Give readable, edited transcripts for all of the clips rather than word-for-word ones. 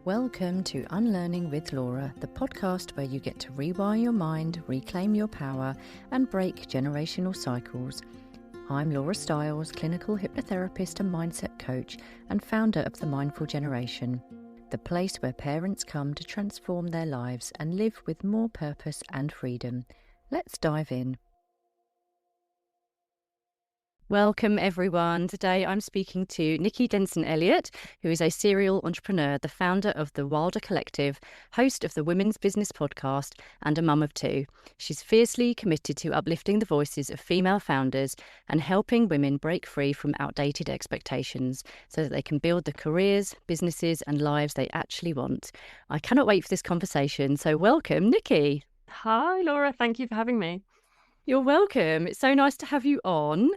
Welcome to Unlearning with Laura, the podcast where you get to rewire your mind, reclaim your power, and break generational cycles. I'm Laura Stiles, clinical hypnotherapist and mindset coach, and founder of The Mindful Generation, the place where parents come to transform their lives and live with more purpose and freedom. Let's dive in. Welcome everyone. Today I'm speaking to Nicky Denson-Elliott, who is a serial entrepreneur, the founder of the Wilder Collective, host of the Women's Business podcast, and a mum of two. She's fiercely committed to uplifting the voices of female founders and helping women break free from outdated expectations so that they can build the careers, businesses and lives they actually want. I cannot wait for this conversation, so welcome, Nicky. Hi Laura, thank you for having me. You're welcome. It's so nice to have you on.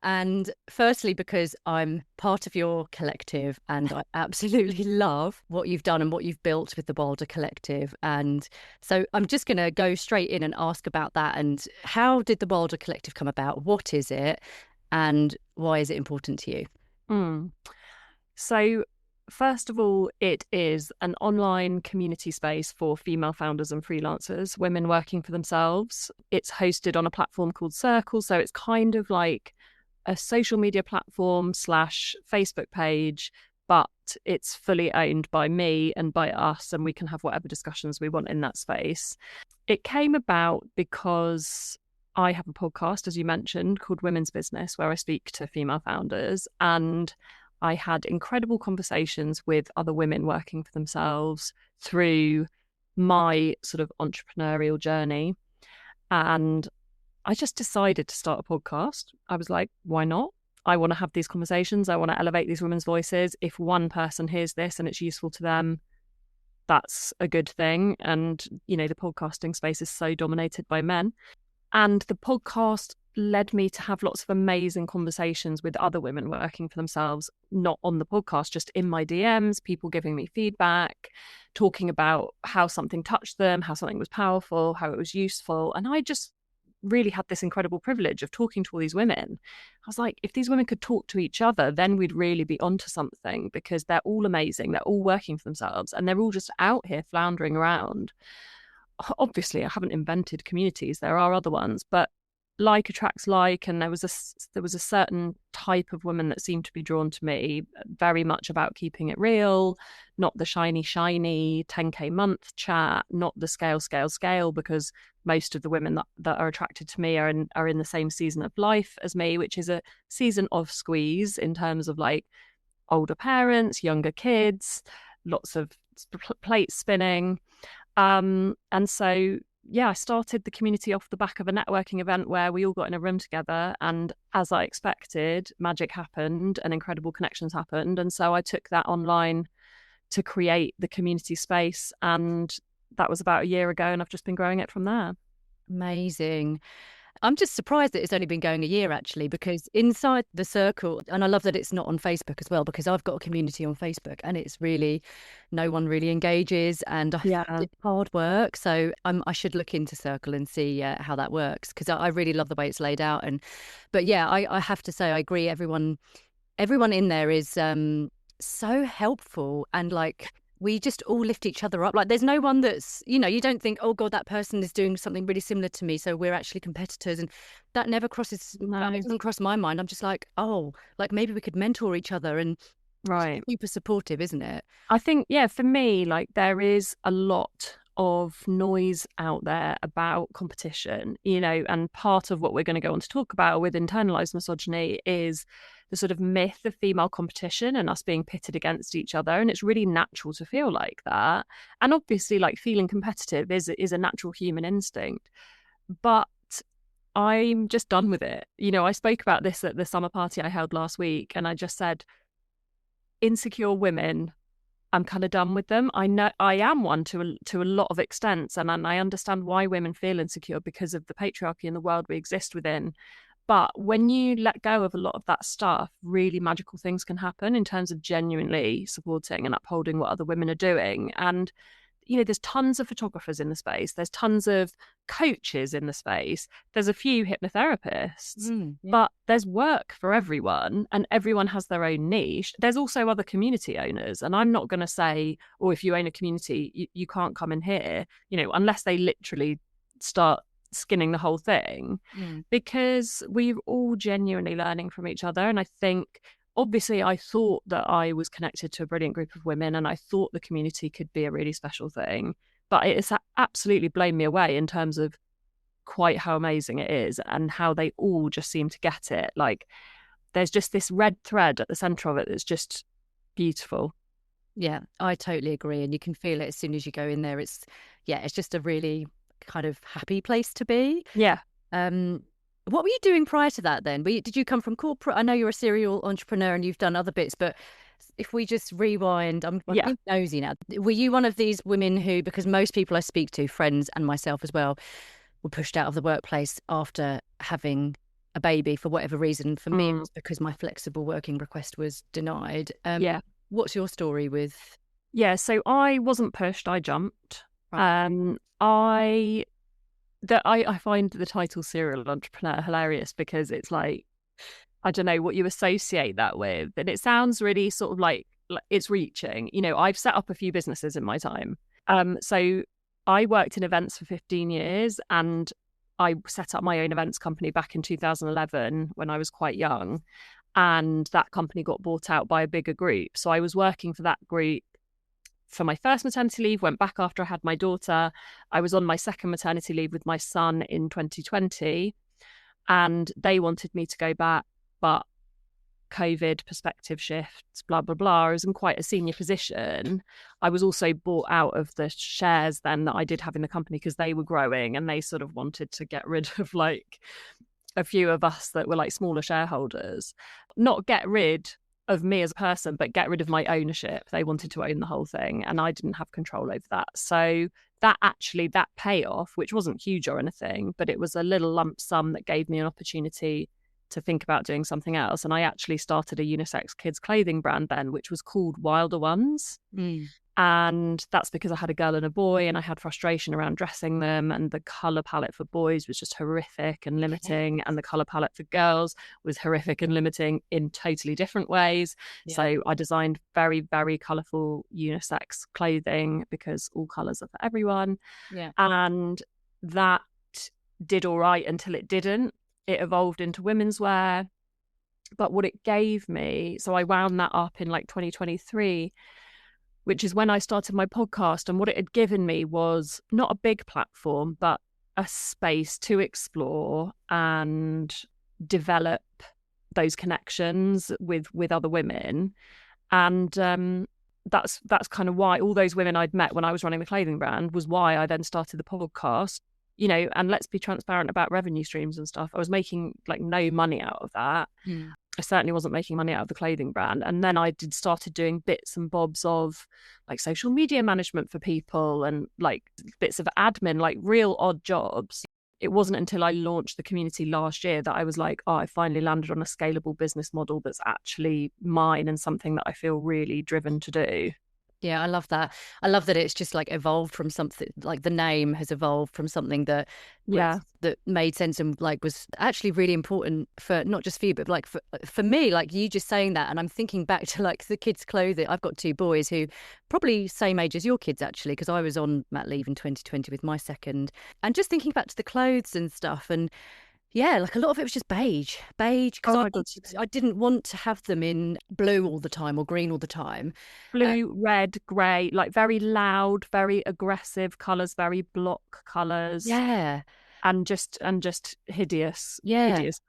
And firstly, because I'm part of your collective and I absolutely love what you've done and what you've built with the Wilder Collective. And so I'm just going to go straight in and ask about that. And how did the Wilder Collective come about? What is it? And why is it important to you? So first of all, it is an online community space for female founders and freelancers, women working for themselves. It's hosted on a platform called Circle. So it's kind of like a social media platform / Facebook page, but it's fully owned by me and by us, and we can have whatever discussions we want in that space. It came about because I have a podcast, as you mentioned, called Women's Business, where I speak to female founders, and I had incredible conversations with other women working for themselves through my sort of entrepreneurial journey. And I just decided to start a podcast. I was like, why not? I want to have these conversations. I want to elevate these women's voices. If one person hears this and it's useful to them, that's a good thing. And, you know, the podcasting space is so dominated by men. And the podcast led me to have lots of amazing conversations with other women working for themselves, not on the podcast, just in my DMs, people giving me feedback, talking about how something touched them, how something was powerful, how it was useful. And I just really had this incredible privilege of talking to all these women. I was like, if these women could talk to each other, then we'd really be onto something, because they're all amazing. They're all working for themselves and they're all just out here floundering around. Obviously, I haven't invented communities. There are other ones, but like attracts like, and there was a certain type of woman that seemed to be drawn to me, very much about keeping it real, not the shiny 10k month chat, not the scale, because most of the women that are attracted to me are in the same season of life as me, which is a season of squeeze in terms of like older parents, younger kids, lots of plate spinning. And so I started the community off the back of a networking event where we all got in a room together, and as I expected, magic happened and incredible connections happened. And so I took that online to create the community space, and that was about a year ago, and I've just been growing it from there. Amazing. I'm just surprised that it's only been going a year, actually, because inside the circle, and I love that it's not on Facebook as well, because I've got a community on Facebook and it's really, no one really engages, and it's hard work. So I should look into Circle and see how that works, because I really love the way it's laid out. But yeah, I have to say, I agree. Everyone in there is so helpful, and like, we just all lift each other up. Like, there's no one that's, you know, you don't think, oh God, that person is doing something really similar to me, so we're actually competitors. And that never crosses, that doesn't cross my mind. I'm just like, oh, like maybe we could mentor each other, and right, super supportive, isn't it? I think, yeah, for me, like, there is a lot of noise out there about competition, you know, and part of what we're going to go on to talk about with internalized misogyny is the sort of myth of female competition and us being pitted against each other. And it's really natural to feel like that. And obviously, like, feeling competitive is a natural human instinct. But I'm just done with it. You know, I spoke about this at the summer party I held last week, and I just said, insecure women, I'm kind of done with them. I know I am one to a lot of extents, and I understand why women feel insecure because of the patriarchy and the world we exist within. But when you let go of a lot of that stuff, really magical things can happen in terms of genuinely supporting and upholding what other women are doing. And there's tons of photographers in the space. There's tons of coaches in the space. There's a few hypnotherapists, but there's work for everyone and everyone has their own niche. There's also other community owners. And I'm not going to say, oh, if you own a community, you can't come in here, unless they literally start skinning the whole thing, because we're all genuinely learning from each other. And I think, obviously, I thought that I was connected to a brilliant group of women and I thought the community could be a really special thing. But it's absolutely blown me away in terms of quite how amazing it is and how they all just seem to get it. Like, there's just this red thread at the centre of it that's just beautiful. Yeah, I totally agree. And you can feel it as soon as you go in there. It's just a really kind of happy place to be. Yeah. What were you doing prior to that then? Did you come from corporate? I know you're a serial entrepreneur and you've done other bits, but if we just rewind, I'm nosy now. Were you one of these women who, because most people I speak to, friends and myself as well, were pushed out of the workplace after having a baby for whatever reason? For me, it was because my flexible working request was denied. What's your story with? Yeah, so I wasn't pushed, I jumped. Right. I find the title serial entrepreneur hilarious because it's like, I don't know what you associate that with. And it sounds really sort of like it's reaching. I've set up a few businesses in my time. So I worked in events for 15 years and I set up my own events company back in 2011 when I was quite young. And that company got bought out by a bigger group. So I was working for that group for my first maternity leave, went back after I had my daughter. I was on my second maternity leave with my son in 2020 and they wanted me to go back, but COVID, perspective shifts, blah, blah, blah. I was in quite a senior position. I was also bought out of the shares then that I did have in the company because they were growing and they sort of wanted to get rid of like a few of us that were like smaller shareholders. Not get rid of me as a person, but get rid of my ownership. They wanted to own the whole thing and I didn't have control over that. So that payoff, which wasn't huge or anything, but it was a little lump sum that gave me an opportunity to think about doing something else. And I actually started a unisex kids clothing brand then, which was called Wilder Ones. And that's because I had a girl and a boy and I had frustration around dressing them, and the colour palette for boys was just horrific and limiting, and the colour palette for girls was horrific and limiting in totally different ways. So I designed very, very colourful unisex clothing because all colours are for everyone. And that did all right until it didn't. It evolved into women's wear. But what it gave me, so I wound that up in like 2023, which is when I started my podcast. And what it had given me was not a big platform, but a space to explore and develop those connections with other women. And that's kind of why all those women I'd met when I was running the clothing brand was why I then started the podcast. And let's be transparent about revenue streams and stuff. I was making like no money out of that. I certainly wasn't making money out of the clothing brand. And then I started doing bits and bobs of like social media management for people and like bits of admin, like real odd jobs. It wasn't until I launched the community last year that I was like, I finally landed on a scalable business model that's actually mine and something that I feel really driven to do. Yeah, I love that. I love that it's just like evolved from something, like the name has evolved from something that that made sense and like was actually really important for not just for you, but like for me, like you just saying that. And I'm thinking back to like the kids' clothing. I've got two boys who probably same age as your kids actually, because I was on mat leave in 2020 with my second, and just thinking back to the clothes and stuff. And yeah, like a lot of it was just beige, because I didn't want to have them in blue all the time or green all the time. Blue, red, grey, like very loud, very aggressive colours, very block colours. Yeah. And just hideous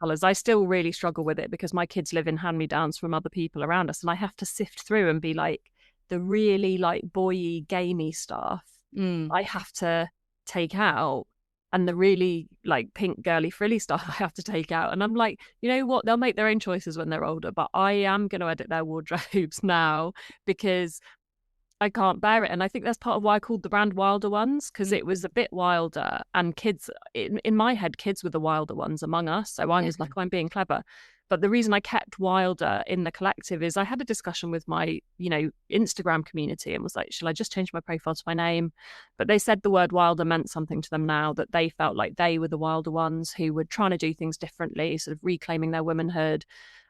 colours. I still really struggle with it because my kids live in hand-me-downs from other people around us, and I have to sift through and be like, the really like boy-y, gamey stuff I have to take out. And the really like pink girly frilly stuff I have to take out. And I'm like, you know what? They'll make their own choices when they're older, but I am going to edit their wardrobes now because I can't bear it. And I think that's part of why I called the brand Wilder Ones, because it was a bit wilder. And kids, in my head, kids were the wilder ones among us. So I was like, I'm being clever. But the reason I kept Wilder in the collective is I had a discussion with my, Instagram community and was like, shall I just change my profile to my name? But they said the word Wilder meant something to them now, that they felt like they were the Wilder ones who were trying to do things differently, sort of reclaiming their womanhood.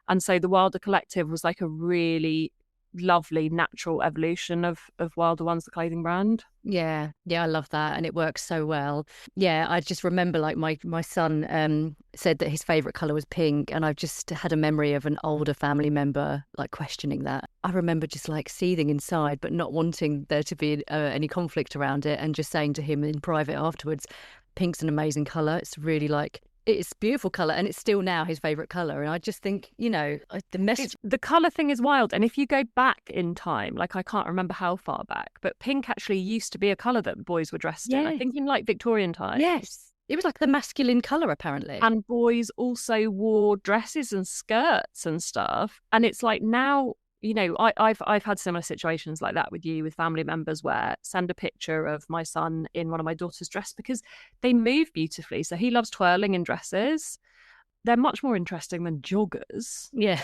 And so the Wilder collective was like a really lovely natural evolution of Wilder Ones, the clothing brand. Yeah, I love that, and it works so well. Yeah, I just remember like my son said that his favorite color was pink, and I've just had a memory of an older family member like questioning that. I remember just like seething inside, but not wanting there to be any conflict around it, and just saying to him in private afterwards, "Pink's an amazing color. It's really like." It's a beautiful colour, and it's still now his favourite colour. And I just think, the message... The colour thing is wild. And if you go back in time, like I can't remember how far back, but pink actually used to be a colour that boys were dressed in. I think in like Victorian times. Yes. It was like the masculine colour, apparently. And boys also wore dresses and skirts and stuff. And it's like now... I've had similar situations like that with you, with family members, where send a picture of my son in one of my daughter's dress because they move beautifully. So he loves twirling in dresses. They're much more interesting than joggers. Yeah.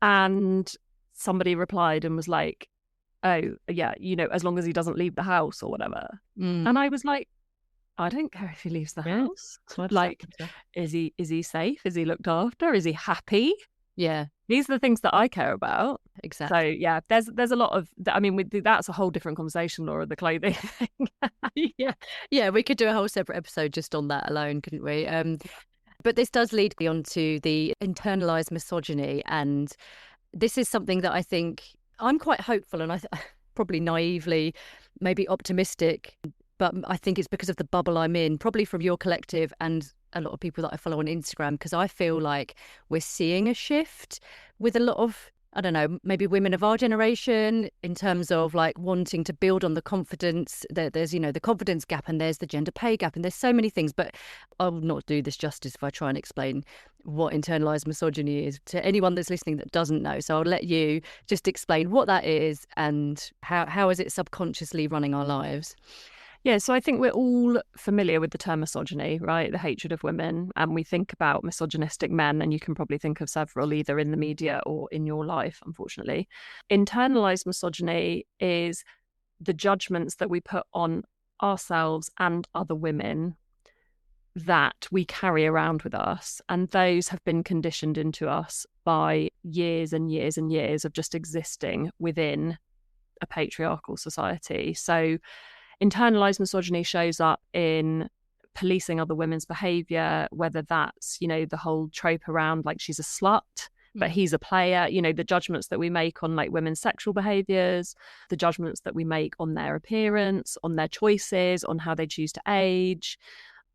And somebody replied and was like, oh, yeah, as long as he doesn't leave the house or whatever. And I was like, I don't care if he leaves the house. Like, is he safe? Is he looked after? Is he happy? Yeah. These are the things that I care about. Exactly. So yeah, there's a lot of, that's a whole different conversation, Laura, the clothing thing. Yeah, we could do a whole separate episode just on that alone, couldn't we? But this does lead me on to the internalized misogyny, and this is something that I think I'm quite hopeful, and probably naively, maybe optimistic, but I think it's because of the bubble I'm in, probably from your collective and a lot of people that I follow on Instagram, because I feel like we're seeing a shift with a lot of, I don't know, maybe women of our generation in terms of like wanting to build on the confidence. There's, the confidence gap, and there's the gender pay gap, and there's so many things. But I'll not do this justice if I try and explain what internalized misogyny is to anyone that's listening that doesn't know. So I'll let you just explain what that is and how is it subconsciously running our lives. Yeah, so I think we're all familiar with the term misogyny, right? The hatred of women. And we think about misogynistic men, and you can probably think of several either in the media or in your life, unfortunately. Internalized misogyny is the judgments that we put on ourselves and other women that we carry around with us. And those have been conditioned into us by years and years and years of just existing within a patriarchal society. So internalized misogyny shows up in policing other women's behavior, whether that's, the whole trope around like she's a slut, but he's a player, the judgments that we make on like women's sexual behaviors, the judgments that we make on their appearance, on their choices, on how they choose to age.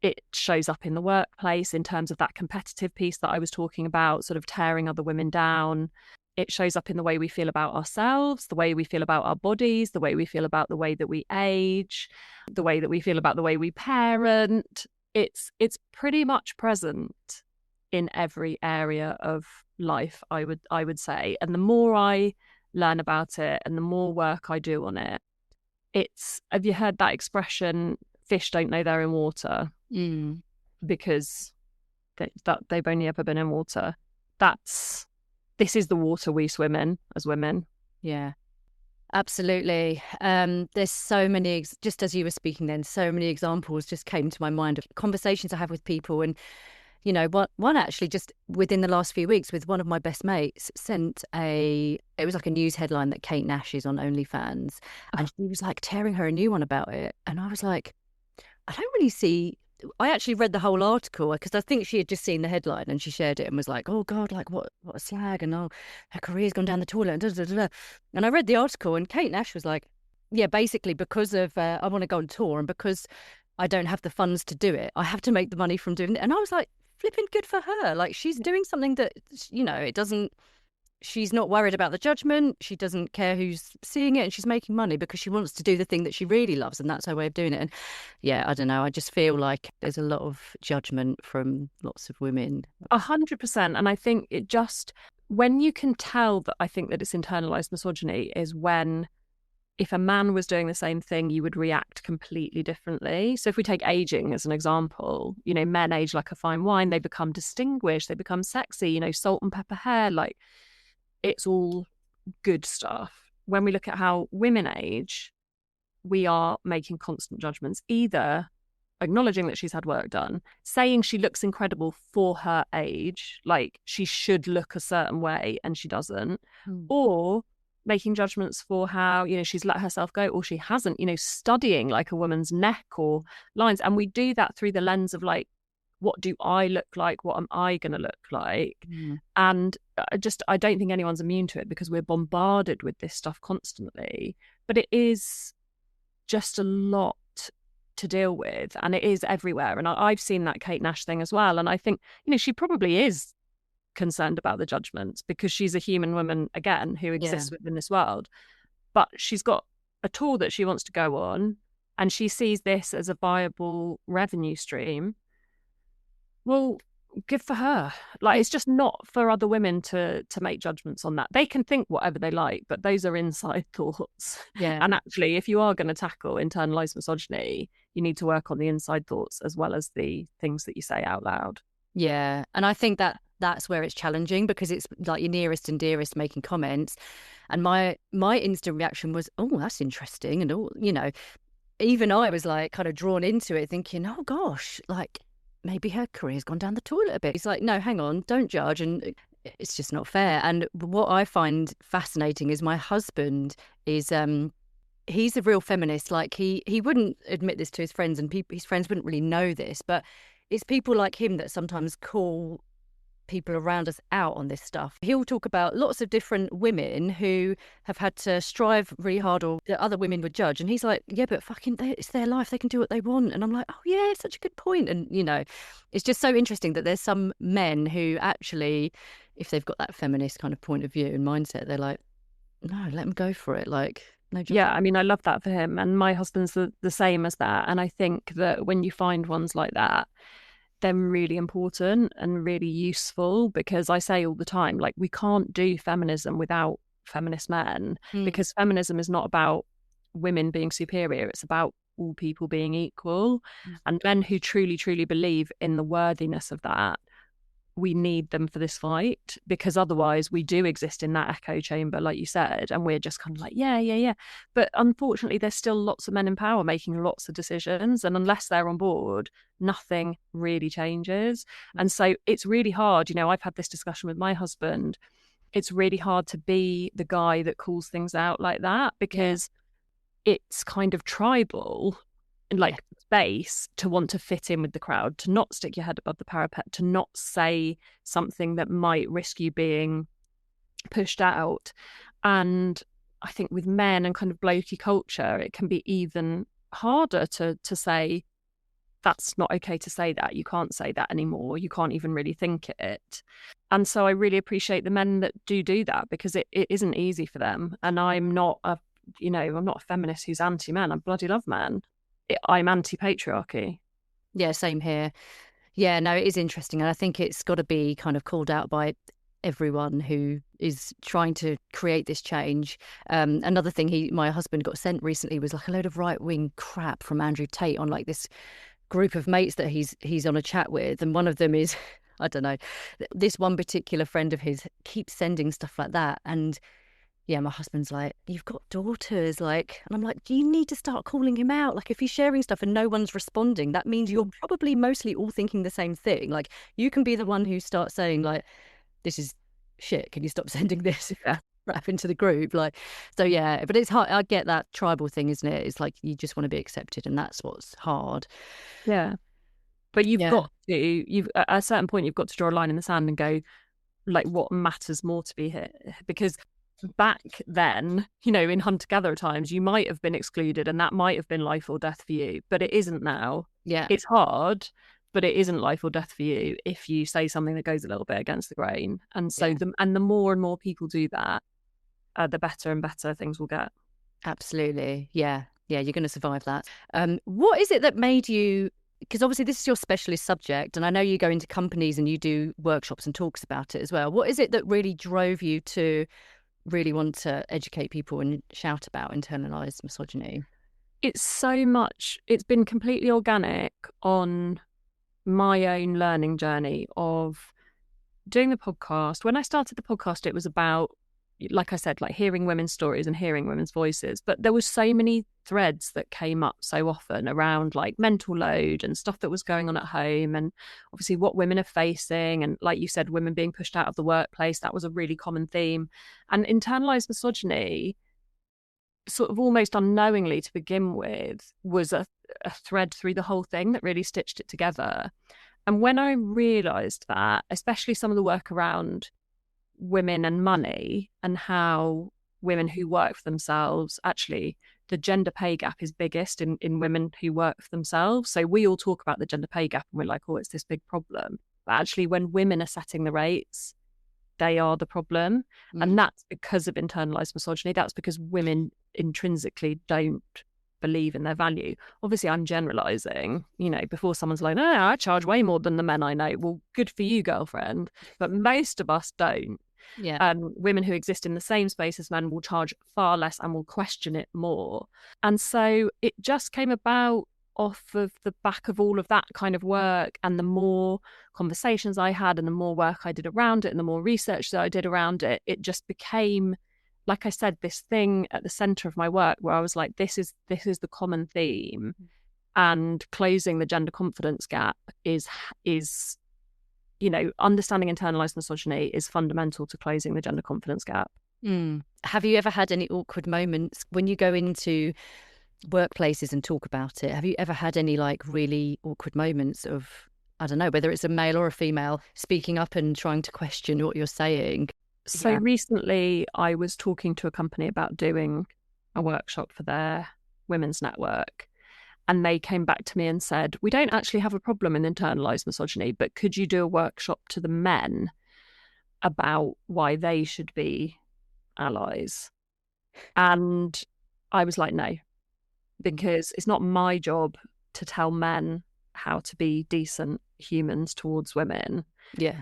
It shows up in the workplace in terms of that competitive piece that I was talking about, sort of tearing other women down. It shows up in the way we feel about ourselves, the way we feel about our bodies, the way we feel about the way that we age, the way that we feel about the way we parent. It's pretty much present in every area of life, I would say. And the more I learn about it and the more work I do on it, have you heard that expression, fish don't know they're in water? Because they've only ever been in water. This is the water we swim in as women. Yeah, absolutely. There's so many, just as you were speaking then, so many examples just came to my mind of conversations I have with people. And, one actually just within the last few weeks with one of my best mates it was like a news headline that Kate Nash is on OnlyFans. And she was like tearing her a new one about it. And I was like, I don't really see... I actually read the whole article because I think she had just seen the headline and she shared it and was like, oh God, like what a slag, and oh, her career's gone down the toilet, and da, da, da, da. And I read the article and Kate Nash was like, yeah, basically because of I want to go on tour and because I don't have the funds to do it, I have to make the money from doing it. And I was like, flipping good for her. Like she's doing something that, it doesn't... She's not worried about the judgment. She doesn't care who's seeing it, and she's making money because she wants to do the thing that she really loves, and that's her way of doing it. And yeah, I don't know. I just feel like there's a lot of judgment from lots of women. 100%. And I think it just, when you can tell that I think that it's internalized misogyny is when if a man was doing the same thing, you would react completely differently. So if we take aging as an example, you know, men age like a fine wine, they become distinguished, they become sexy, you know, salt and pepper hair, like it's all good stuff. When we look at how women age, we are making constant judgments, either acknowledging that she's had work done, saying she looks incredible for her age, like she should look a certain way and she doesn't, or making judgments for how, you know, she's let herself go or she hasn't, you know, studying like a woman's neck or lines. And we do that through the lens of like, what do I look like? What am I going to look like? And I don't think anyone's immune to it because we're bombarded with this stuff constantly. But it is just a lot to deal with, and it is everywhere. And I've seen that Kate Nash thing as well. And I think, you know, she probably is concerned about the judgments because she's a human woman, again, who exists within this world. But she's got a tour that she wants to go on, and she sees this as a viable revenue stream. Well, good for her. Like, it's just not for other women to make judgments on that. They can think whatever they like, but those are inside thoughts. Yeah. And actually, if you are going to tackle internalized misogyny, you need to work on the inside thoughts as well as the things that you say out loud. Yeah. And I think that that's where it's challenging, because it's like your nearest and dearest making comments. And my instant reaction was, oh, that's interesting. And all, you know, even I was like kind of drawn into it thinking, oh gosh, like maybe her career's gone down the toilet a bit. It's like, no, hang on, don't judge. And it's just not fair. And what I find fascinating is my husband is, he's a real feminist. Like he wouldn't admit this to his friends, and his friends wouldn't really know this, but it's people like him that sometimes call people around us out on this stuff. He'll talk about lots of different women who have had to strive really hard, or that other women would judge. And he's like, yeah, but fucking, it's their life. They can do what they want. And I'm like, oh yeah, it's such a good point. And, you know, it's just so interesting that there's some men who actually, if they've got that feminist kind of point of view and mindset, they're like, no, let them go for it. Like, no judgment. Yeah, I mean, I love that for him. And my husband's the same as that. And I think that when you find ones like that, they're really important and really useful, because I say all the time, like, we can't do feminism without feminist men, because feminism is not about women being superior. It's about all people being equal. And men who truly, truly believe in the worthiness of that, we need them for this fight, because otherwise we do exist in that echo chamber, like you said, and we're just kind of like, yeah. But unfortunately, there's still lots of men in power making lots of decisions. And unless they're on board, nothing really changes. And so it's really hard. You know, I've had this discussion with my husband. It's really hard to be the guy that calls things out like that, because it's kind of tribal, like space, to want to fit in with the crowd, to not stick your head above the parapet, to not say something that might risk you being pushed out. And I think with men and kind of blokey culture, it can be even harder to say, that's not okay to say that. You can't say that anymore. You can't even really think it. And so I really appreciate the men that do that, because it isn't easy for them. And I'm not a feminist who's anti-men. I bloody love men. I'm anti-patriarchy. Yeah, same here. Yeah, no, it is interesting. And I think it's got to be kind of called out by everyone who is trying to create this change. Another thing my husband got sent recently was like a load of right-wing crap from Andrew Tate on like this group of mates that he's on a chat with. And one of them is, I don't know, this one particular friend of his keeps sending stuff like that. And yeah, my husband's like, you've got daughters, like, and I'm like, do you need to start calling him out? Like, if he's sharing stuff and no one's responding, that means you're probably mostly all thinking the same thing. Like, you can be the one who starts saying, like, this is shit, can you stop sending this crap into the group? Like, so yeah, but it's hard. I get that tribal thing, isn't it? It's like, you just want to be accepted, and that's what's hard. Yeah. But got to, at a certain point, you've got to draw a line in the sand and go, like, what matters more to be here? Because back then, you know, in hunter-gatherer times, you might have been excluded, and that might have been life or death for you, but it isn't now. Yeah, it's hard, but it isn't life or death for you if you say something that goes a little bit against the grain. And so the more and more people do that, the better and better things will get. Absolutely. Yeah, you're going to survive that. What is it that made you, because obviously this is your specialist subject, and I know you go into companies and you do workshops and talks about it as well. What is it that really drove you to really want to educate people and shout about internalized misogyny? It's been completely organic on my own learning journey of doing the podcast. When I started the podcast, it was about, like I said, like hearing women's stories and hearing women's voices. But there was so many threads that came up so often around like mental load and stuff that was going on at home, and obviously what women are facing. And like you said, women being pushed out of the workplace, that was a really common theme. And internalized misogyny, sort of almost unknowingly to begin with, was a thread through the whole thing that really stitched it together. And when I realised that, especially some of the work around women and money and how women who work for themselves, actually, the gender pay gap is biggest in women who work for themselves. So we all talk about the gender pay gap and we're like, oh, it's this big problem. But actually, when women are setting the rates, they are the problem. And that's because of internalized misogyny. That's because women intrinsically don't believe in their value. Obviously, I'm generalizing, before someone's like, no, I charge way more than the men I know. Well, good for you, girlfriend. But most of us don't. Yeah. Women who exist in the same space as men will charge far less and will question it more. And so it just came about off of the back of all of that kind of work, and the more conversations I had and the more work I did around it and the more research that I did around it, it just became, like I said, this thing at the center of my work where I was like, this is the common theme, and closing the gender confidence gap is understanding internalized misogyny is fundamental to closing the gender confidence gap. Have you ever had any awkward moments when you go into workplaces and talk about it? Have you ever had any like really awkward moments of, I don't know, whether it's a male or a female speaking up and trying to question what you're saying? So recently I was talking to a company about doing a workshop for their women's network, and they came back to me and said, we don't actually have a problem in internalized misogyny, but could you do a workshop to the men about why they should be allies? And I was like, no, because it's not my job to tell men how to be decent humans towards women. Yeah.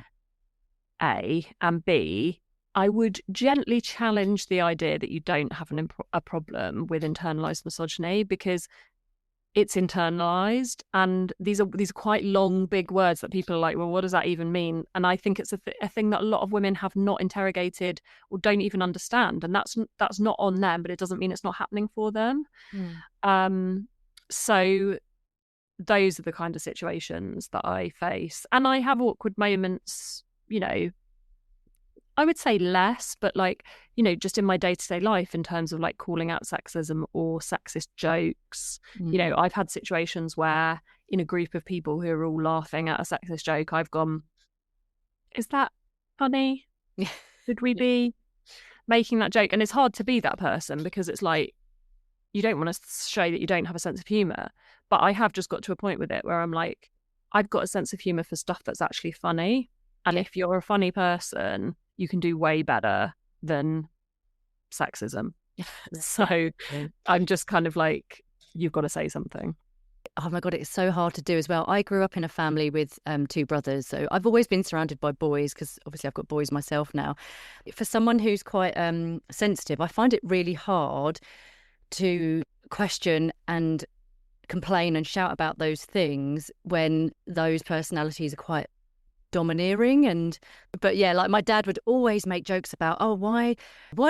A, and B, I would gently challenge the idea that you don't have a problem with internalized misogyny, because it's internalized, and these are quite long, big words that people are like, well, what does that even mean? And I think it's a thing that a lot of women have not interrogated or don't even understand, and that's not on them, but it doesn't mean it's not happening for them. So those are the kind of situations that I face, and I have awkward moments, I would say less, but like, just in my day-to-day life in terms of like calling out sexism or sexist jokes. I've had situations where in a group of people who are all laughing at a sexist joke, I've gone, is that funny? Should we be making that joke? And it's hard to be that person, because it's like, you don't want to show that you don't have a sense of humor. But I have just got to a point with it where I'm like, I've got a sense of humor for stuff that's actually funny. And if you're a funny person, you can do way better than sexism. So I'm just kind of like, you've got to say something. Oh my God, it's so hard to do as well. I grew up in a family with two brothers. So I've always been surrounded by boys, because obviously I've got boys myself now. For someone who's quite sensitive, I find it really hard to question and complain and shout about those things when those personalities are quite domineering. But yeah, like my dad would always make jokes about, oh, why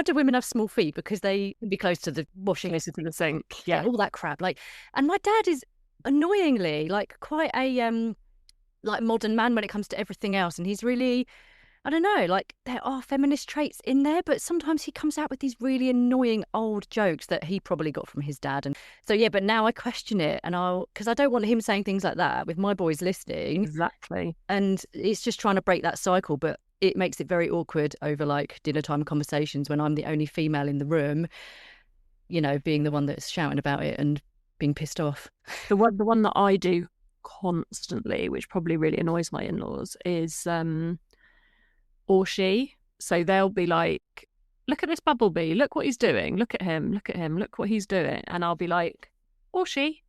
do women have small feet? Because they can be close to the washing, closer to the sink, yeah, all that crap. Like, and my dad is annoyingly like quite a like modern man when it comes to everything else, and he's really, I don't know, like there are feminist traits in there, but sometimes he comes out with these really annoying old jokes that he probably got from his dad. And so, yeah, but now I question it, and because I don't want him saying things like that with my boys listening. Exactly. And it's just trying to break that cycle, but it makes it very awkward over like dinner time conversations when I'm the only female in the room, being the one that's shouting about it and being pissed off. The one that I do constantly, which probably really annoys my in-laws, is or she. So they'll be like, look at this bumblebee, look what he's doing, look at him, look what he's doing. And I'll be like, or she.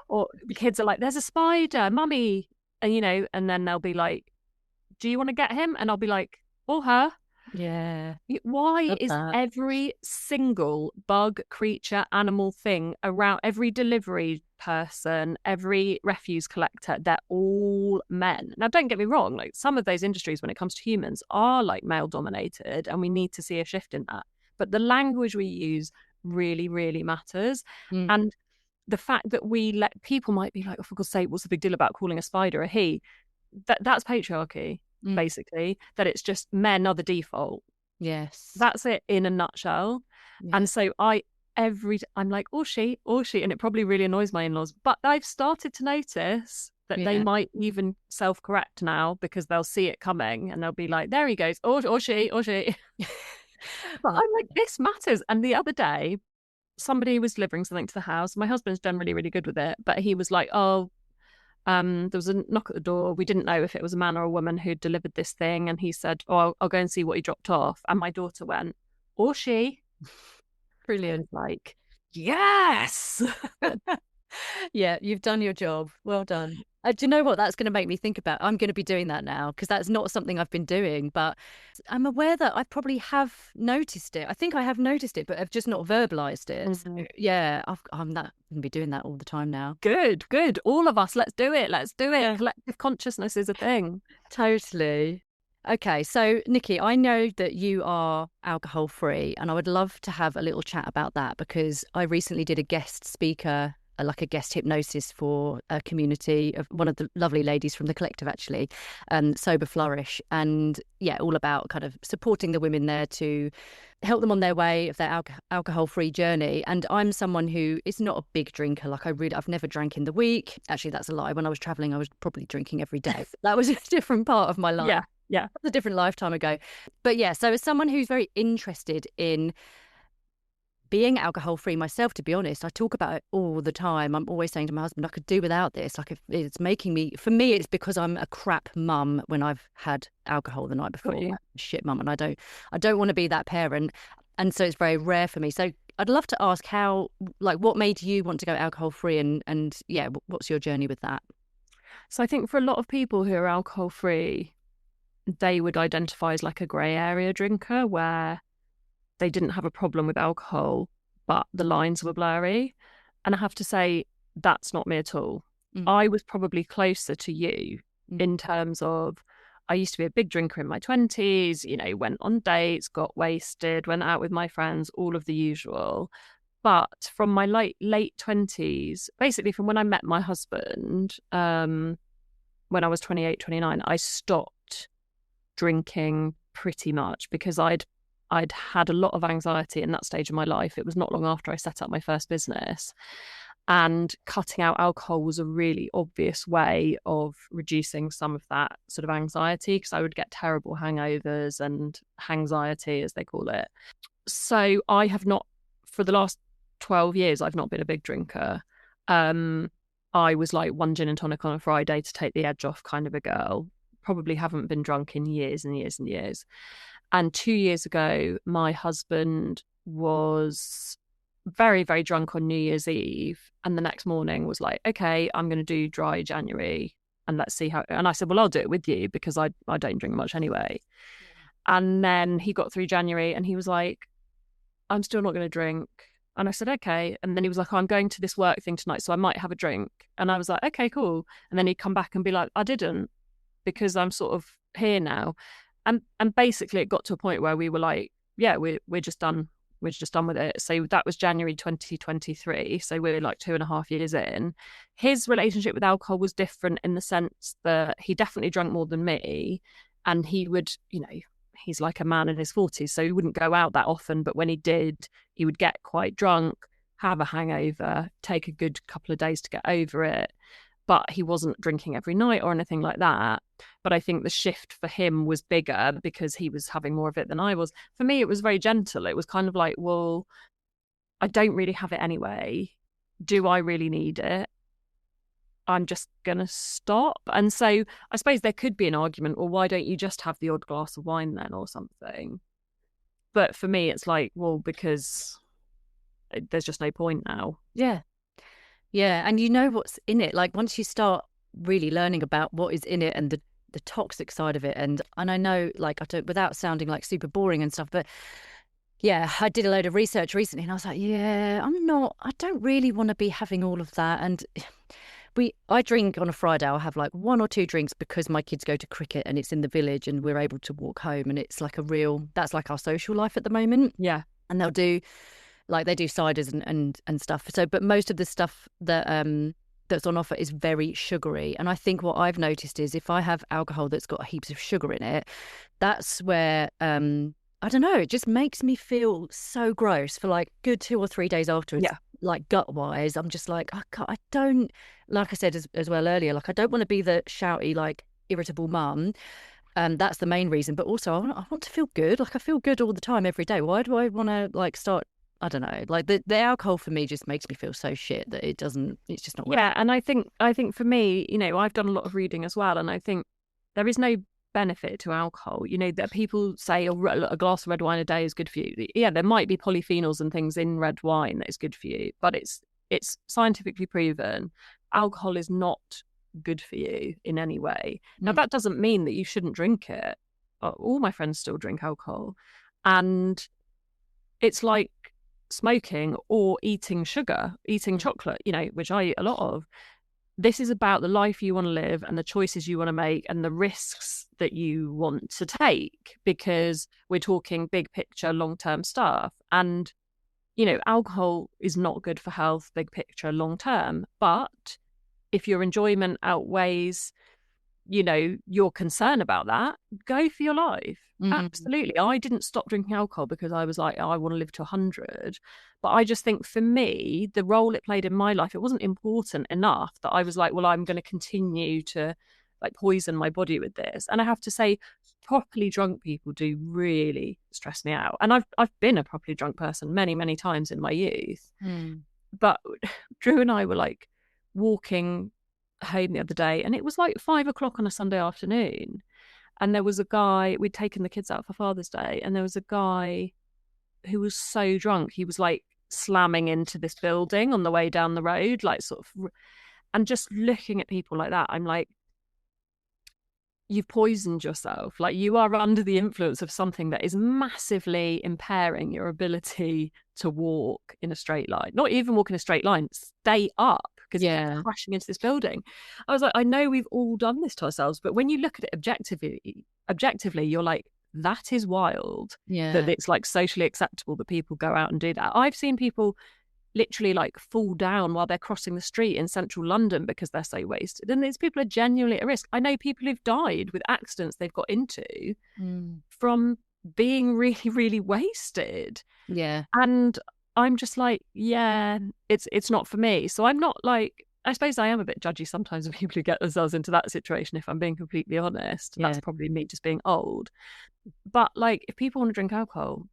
Or the kids are like, there's a spider, mummy. And and then they'll be like, do you want to get him? And I'll be like, or her. Yeah. Why Love is that. every single bug, creature, animal thing around, every delivery person, every refuse collector, they're all men? Now, don't get me wrong, like some of those industries, when it comes to humans, are like male dominated, and we need to see a shift in that. But the language we use really, really matters. Mm, And the fact that we let people might be like, oh, for God's sake, what's the big deal about calling a spider a he? That's patriarchy, mm. basically, that it's just men are the default. Yes. That's it in a nutshell. Yeah. And so I'm like, or she, and it probably really annoys my in-laws, but I've started to notice that they Yeah. might even self-correct now because they'll see it coming and they'll be like, there he goes, or she, or she. But I'm like, this matters. And the other day, somebody was delivering something to the house. My husband's generally really good with it, but he was like, oh, there was a knock at the door. We didn't know if it was a man or a woman who'd delivered this thing. And he said, oh, I'll go and see what he dropped off. And my daughter went, or she. I was Brilliant. like, yes. Yeah, you've done your job. Well done. Do you know what that's going to make me think about? I'm going to be doing that now because that's not something I've been doing, but I'm aware that I probably have noticed it. I think I have noticed it, but I've just not verbalized it. So, Mhm. yeah, I'm going to be doing that all the time now. Good, good. All of us, let's do it. Let's do it. Yeah. Collective consciousness is a thing. Totally. Okay, so Nikki, I know that you are alcohol free, and I would love to have a little chat about that because I recently did a guest speaker, like a guest hypnosis for a community of one of the lovely ladies from the collective, actually, Sober Flourish, and yeah, all about kind of supporting the women there to help them on their way of their alcohol free journey. And I'm someone who is not a big drinker. Like I've never drank in the week. Actually, that's a lie. When I was traveling, I was probably drinking every day. That was a different part of my life. Yeah, yeah. A different lifetime ago. But yeah, so as someone who's very interested in being alcohol free myself, to be honest, I talk about it all the time. I'm always saying to my husband, I could do without this. Like, if it's making me, for me, it's because I'm a crap mum when I've had alcohol the night Got before. you. I'm a shit mum, and I don't want to be that parent. And so it's very rare for me. So I'd love to ask how, like, what made you want to go alcohol free, and yeah, what's your journey with that? So I think for a lot of people who are alcohol free, they would identify as like a grey area drinker where they didn't have a problem with alcohol, but the lines were blurry. And I have to say, that's not me at all. Mm, I was probably closer to you mm, in terms of I used to be a big drinker in my 20s, went on dates, got wasted, went out with my friends, all of the usual. But from my late 20s, basically from when I met my husband, when I was 28, 29, I stopped drinking pretty much because I'd had a lot of anxiety in that stage of my life. It was not long after I set up my first business. And cutting out alcohol was a really obvious way of reducing some of that sort of anxiety because I would get terrible hangovers and hangxiety, as they call it. So I have not, for the last 12 years, I've not been a big drinker. I was like one gin and tonic on a Friday to take the edge off kind of a girl. Probably haven't been drunk in years and years and years. And 2 years ago, my husband was very, very drunk on New Year's Eve. And the next morning was like, okay, I'm going to do dry January and let's see how. And I said, well, I'll do it with you because I don't drink much anyway. And then he got through January and he was like, I'm still not going to drink. And I said, okay. And then he was like, oh, I'm going to this work thing tonight, so I might have a drink. And I was like, okay, cool. And then he'd come back and be like, I didn't because I'm sort of here now. And basically it got to a point where we were like, yeah, we're just done. We're just done with it. So that was January 2023. So we're like 2.5 years in. His relationship with alcohol was different in the sense that he definitely drank more than me. And he would, he's like a man in his 40s, so he wouldn't go out that often. But when he did, he would get quite drunk, have a hangover, take a good couple of days to get over it. But he wasn't drinking every night or anything like that. But I think the shift for him was bigger because he was having more of it than I was. For me, it was very gentle. It was kind of like, well, I don't really have it anyway. Do I really need it? I'm just going to stop. And so I suppose there could be an argument, well, why don't you just have the odd glass of wine then or something? But for me, it's like, well, because there's just no point now. yeah. Yeah, and you know what's in it. Like once you start really learning about what is in it and the toxic side of it. And I know, like, I don't, without sounding like super boring and stuff, but yeah, I did a load of research recently and I was like, yeah, I don't really want to be having all of that. And I drink on a Friday. I'll have like one or two drinks because my kids go to cricket and it's in the village and we're able to walk home. And it's like that's like our social life at the moment. Yeah. And they'll do, like, they do ciders and stuff. So, but most of the stuff that's on offer is very sugary. And I think what I've noticed is if I have alcohol that's got heaps of sugar in it, that's where, I don't know, it just makes me feel so gross for like good 2 or 3 days afterwards. Yeah. Like gut wise, I'm just like, I don't, like I said as well earlier, like I don't want to be the shouty, like irritable mum. That's the main reason. But also I want to feel good. Like I feel good all the time, every day. Why do I want to like start? I don't know. Like the alcohol for me just makes me feel so shit that it's just not worth it. Yeah. And I think for me, you know, I've done a lot of reading as well. And I think there is no benefit to alcohol. You know, that people say a glass of red wine a day is good for you. Yeah, there might be polyphenols and things in red wine that is good for you, but it's scientifically proven alcohol is not good for you in any way. Now, that doesn't mean that you shouldn't drink it. All my friends still drink alcohol. And it's like smoking or eating sugar, eating chocolate, you know, which I eat a lot of. This is about the life you want to live and the choices you want to make and the risks that you want to take, because we're talking big picture, long-term stuff. And, you know, alcohol is not good for health, big picture, long-term. But if your enjoyment outweighs, you know, your concern about that, go for your life. Absolutely. I didn't stop drinking alcohol because I was like, I want to live to 100. But I just think for me, the role it played in my life, it wasn't important enough that I was like, well, I'm going to continue to like poison my body with this. And I have to say, properly drunk people do really stress me out. And I've been a properly drunk person many, many times in my youth. But Drew and I were like walking home the other day, and it was like 5 o'clock on a Sunday afternoon, and there was a guy, we'd taken the kids out for Father's Day, and there was a guy who was so drunk he was like slamming into this building on the way down the road, like sort of, and just looking at people like that, I'm like, you've poisoned yourself. Like, you are under the influence of something that is massively impairing your ability to walk in a straight line. Not even walk in a straight line, stay up, because you're crashing into this building. I was like, I know we've all done this to ourselves, but when you look at it objectively, you're like, that is wild. That it's like socially acceptable that people go out and do that. I've seen people literally like fall down while they're crossing the street in central London because they're so wasted. And these people are genuinely at risk. I know people who've died with accidents they've got into from being really, really wasted. Yeah. And I'm just like, yeah, it's not for me. So I'm not like, I suppose I am a bit judgy sometimes of people who get themselves into that situation, if I'm being completely honest. That's probably me just being old. But like, if people want to drink alcohol,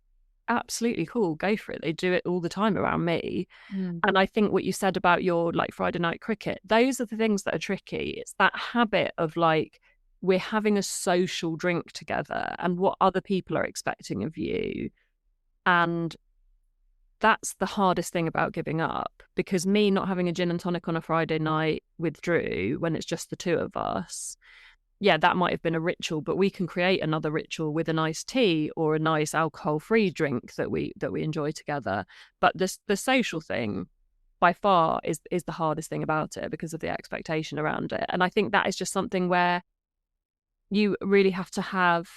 absolutely cool, go for it. They do it all the time around me. And I think what you said about your like Friday night cricket, those are the things that are tricky. It's that habit of like, we're having a social drink together and what other people are expecting of you. And that's the hardest thing about giving up, because me not having a gin and tonic on a Friday night with Drew when it's just the two of us, yeah, that might have been a ritual, but we can create another ritual with a nice tea or a nice alcohol-free drink that we enjoy together. But the social thing by far is the hardest thing about it, because of the expectation around it. And I think that is just something where you really have to have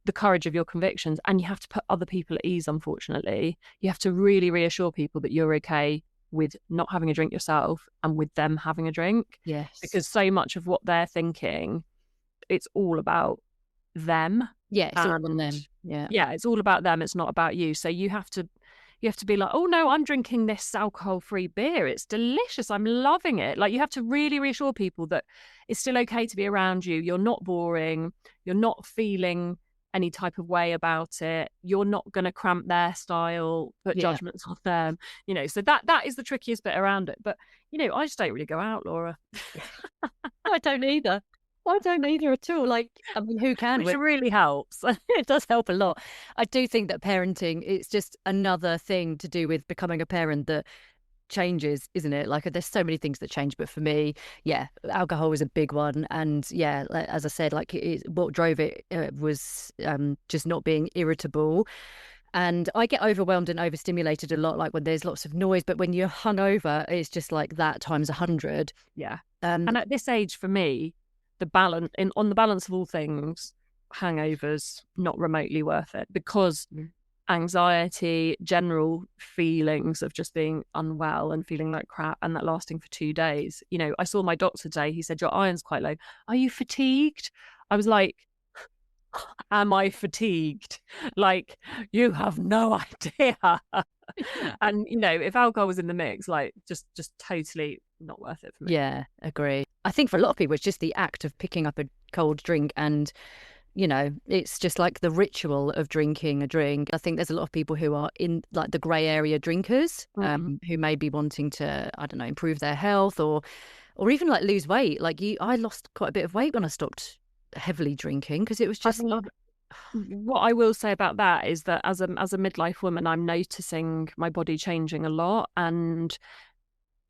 the courage of your convictions, and you have to put other people at ease. Unfortunately, you have to really reassure people that you're okay with not having a drink yourself and with them having a drink. Yes. Because so much of what they're thinking, it's all about them. Yeah, it's all on them. Yeah, it's all about them. It's not about you. So you have to be like, oh no, I'm drinking this alcohol-free beer. It's delicious. I'm loving it. Like, you have to really reassure people that it's still okay to be around you. You're not boring. You're not feeling any type of way about it. You're not going to cramp their style, put judgments on them, you know. So that is the trickiest bit around it. But, you know, I just don't really go out, Laura. I don't either at all. Like, I mean, who can? Which really helps. It does help a lot. I do think that parenting, it's just another thing to do with becoming a parent, that changes, isn't it? Like there's so many things that change, but for me, yeah, alcohol is a big one. And yeah, as I said, like what drove it was just not being irritable. And I get overwhelmed and overstimulated a lot, like when there's lots of noise. But when you're hungover, it's just like that times 100. Yeah. And at this age, for me, the balance on the balance of all things, hangovers not remotely worth it, because anxiety, general feelings of just being unwell and feeling like crap, and that lasting for 2 days. You know, I saw my doctor today. He said, your iron's quite low. Are you fatigued? I was like, am I fatigued? Like, you have no idea. And, you know, if alcohol was in the mix, like just totally not worth it for me. Yeah, agree. I think for a lot of people, it's just the act of picking up a cold drink, and you know, it's just like the ritual of drinking a drink. I think there's a lot of people who are in like the grey area drinkers, who may be wanting to, I don't know, improve their health or even like lose weight. Like I lost quite a bit of weight when I stopped heavily drinking, because it was just what I will say about that is that as a midlife woman, I'm noticing my body changing a lot, and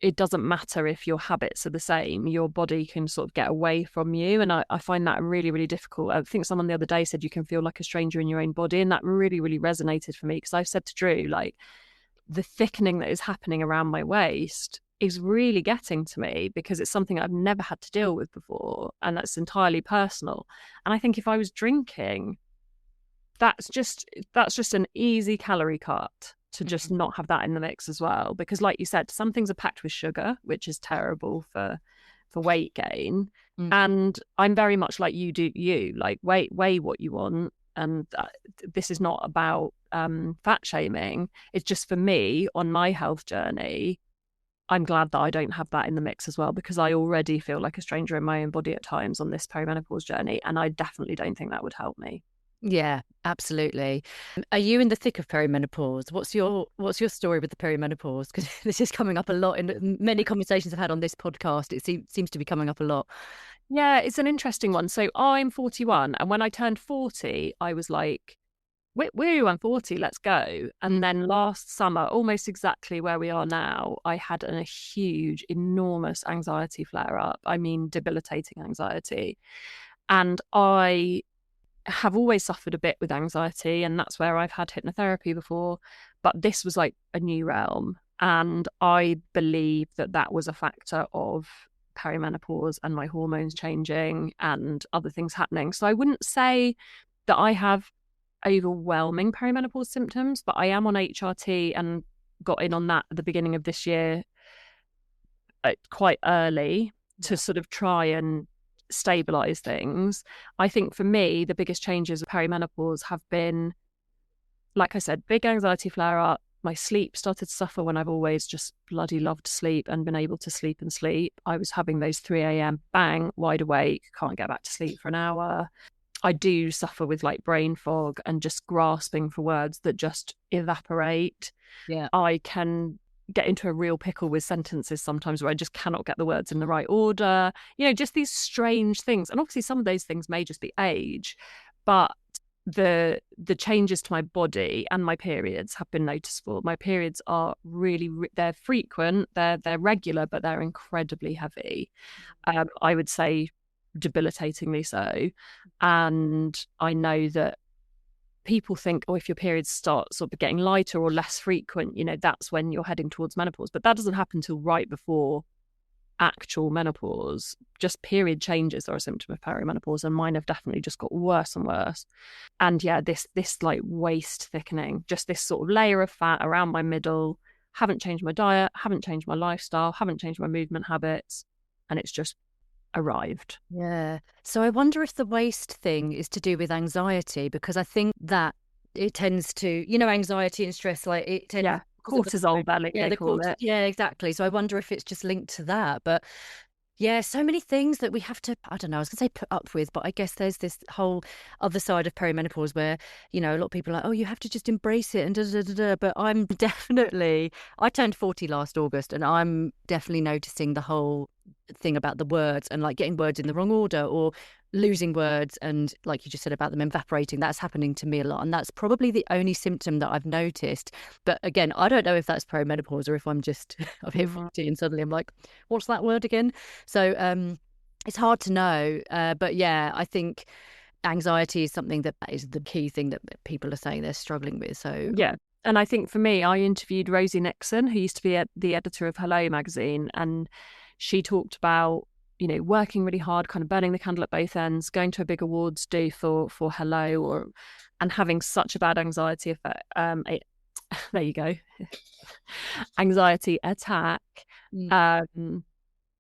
it doesn't matter if your habits are the same, your body can sort of get away from you. And I find that really, really difficult. I think someone the other day said you can feel like a stranger in your own body. And that really, really resonated for me, because I've said to Drew, like, the thickening that is happening around my waist is really getting to me, because it's something I've never had to deal with before. And that's entirely personal. And I think if I was drinking, that's just an easy calorie cut to just not have that in the mix as well. Because like you said, some things are packed with sugar, which is terrible for weight gain. And I'm very much like you do, like weigh what you want. And this is not about fat shaming. It's just, for me, on my health journey, I'm glad that I don't have that in the mix as well, because I already feel like a stranger in my own body at times on this perimenopause journey. And I definitely don't think that would help me. Yeah, absolutely. Are you in the thick of perimenopause? What's your story with the perimenopause? Because this is coming up a lot in many conversations I've had on this podcast. It seems to be coming up a lot. Yeah, it's an interesting one. So I'm 41, and when I turned 40, I was like, I'm 40, let's go. And then last summer, almost exactly where we are now, I had a huge, enormous anxiety flare up. I mean, debilitating anxiety. And I have always suffered a bit with anxiety, and that's where I've had hypnotherapy before. But this was like a new realm. And I believe that was a factor of perimenopause and my hormones changing and other things happening. So I wouldn't say that I have overwhelming perimenopause symptoms, but I am on HRT and got in on that at the beginning of this year, quite early, to sort of try and stabilize things. I think for me, the biggest changes of perimenopause have been, like I said, big anxiety flare up. My sleep started to suffer when I've always just bloody loved sleep and been able to sleep and sleep. I was having those 3 a.m. bang, wide awake, can't get back to sleep for an hour. I do suffer with like brain fog and just grasping for words that just evaporate. Yeah. I can get into a real pickle with sentences sometimes where I just cannot get the words in the right order. You know, just these strange things. And obviously some of those things may just be age, but the changes to my body and my periods have been noticeable. My periods are really, they're frequent, they're regular, but they're incredibly heavy. I would say debilitatingly so. And I know that people think, oh, if your periods start sort of getting lighter or less frequent, you know, that's when you're heading towards menopause. But that doesn't happen till right before actual menopause. Just period changes are a symptom of perimenopause, and mine have definitely just got worse and worse. And yeah, this like waist thickening, just this sort of layer of fat around my middle. Haven't changed my diet, haven't changed my lifestyle, haven't changed my movement habits, and it's just arrived. Yeah. So I wonder if the waist thing is to do with anxiety, because I think that it tends to, you know, anxiety and stress, like it tends. Yeah, cortisol belly, yeah, they call it. Yeah, exactly. So I wonder if it's just linked to that. But yeah, so many things that we have to, I don't know, I was going to say put up with, but I guess there's this whole other side of perimenopause where, you know, a lot of people are like, oh, you have to just embrace it and da da da da. But I turned 40 last August, and I'm definitely noticing the whole thing about the words and like getting words in the wrong order or losing words, and like you just said about them evaporating, that's happening to me a lot, and that's probably the only symptom that I've noticed. But again, I don't know if that's perimenopause or if I'm just I've hit 40 and suddenly I'm like, what's that word again? So it's hard to know, but yeah, I think anxiety is something that is the key thing that people are saying they're struggling with. So yeah. And I think for me, I interviewed Rosie Nixon, who used to be the editor of Hello magazine, and she talked about, you know, working really hard, kind of burning the candle at both ends, going to a big awards do for Hello, and having such a bad anxiety effect. There you go, anxiety attack, and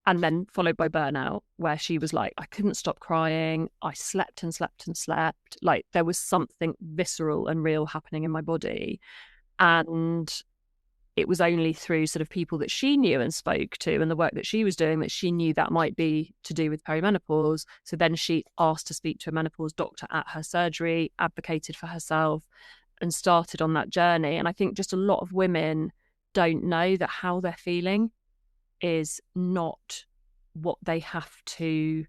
then followed by burnout, where she was like, I couldn't stop crying. I slept and slept and slept. Like there was something visceral and real happening in my body. And it was only through sort of people that she knew and spoke to and the work that she was doing that she knew that might be to do with perimenopause. So then she asked to speak to a menopause doctor at her surgery, advocated for herself, and started on that journey. And I think just a lot of women don't know that how they're feeling is not what they have to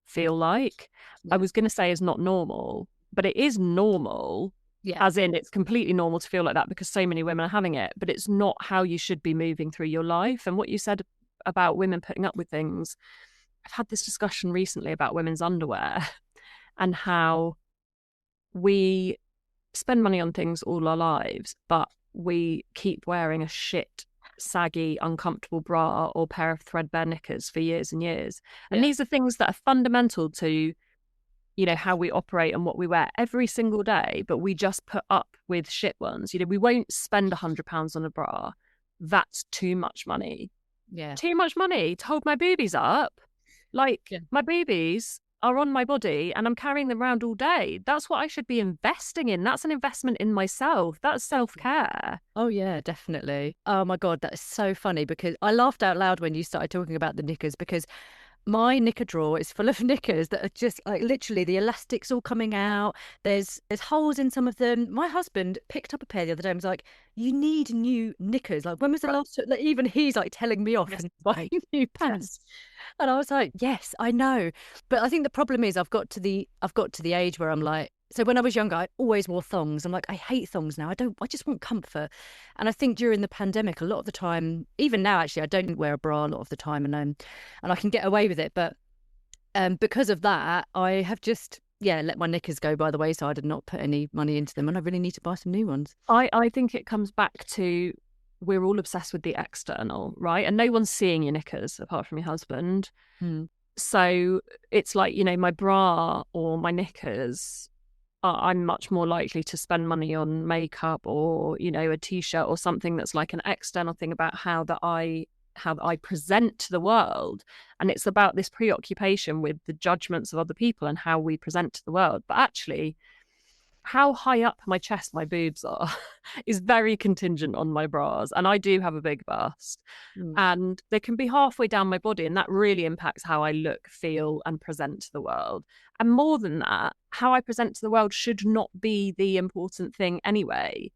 feel like. I was going to say is not normal, but it is normal. Yeah. As in, it's completely normal to feel like that because so many women are having it, but it's not how you should be moving through your life. And what you said about women putting up with things, I've had this discussion recently about women's underwear and how we spend money on things all our lives, but we keep wearing a shit, saggy, uncomfortable bra or pair of threadbare knickers for years and years. And these are things that are fundamental to, you know, how we operate and what we wear every single day, but we just put up with shit ones. You know, we won't spend £100 on a bra. That's too much money. Yeah. Too much money to hold my boobies up. Like my boobies are on my body and I'm carrying them around all day. That's what I should be investing in. That's an investment in myself. That's self-care. Oh yeah, definitely. Oh my God, that is so funny because I laughed out loud when you started talking about the knickers because my knicker drawer is full of knickers that are just like literally the elastics all coming out. There's holes in some of them. My husband picked up a pair the other day and was like, you need new knickers. Like when was the last time? Like, even he's like telling me off and buying new pants. And I was like, yes, I know. But I think the problem is I've got to the age where I'm like, so when I was younger, I always wore thongs. I'm like, I hate thongs now. I just want comfort. And I think during the pandemic, a lot of the time, even now, actually, I don't wear a bra a lot of the time and I can get away with it. But because of that, I have just, let my knickers go by the wayside and not put any money into them. And I really need to buy some new ones. I think it comes back to we're all obsessed with the external, right? And no one's seeing your knickers apart from your husband. So it's like, you know, my bra or my knickers, I'm much more likely to spend money on makeup or, you know, a t-shirt or something that's like an external thing about how I present to the world. And it's about this preoccupation with the judgments of other people and how we present to the world. But actually, how high up my chest my boobs are is very contingent on my bras. And I do have a big bust and they can be halfway down my body. And that really impacts how I look, feel and present to the world. And more than that, how I present to the world should not be the important thing anyway,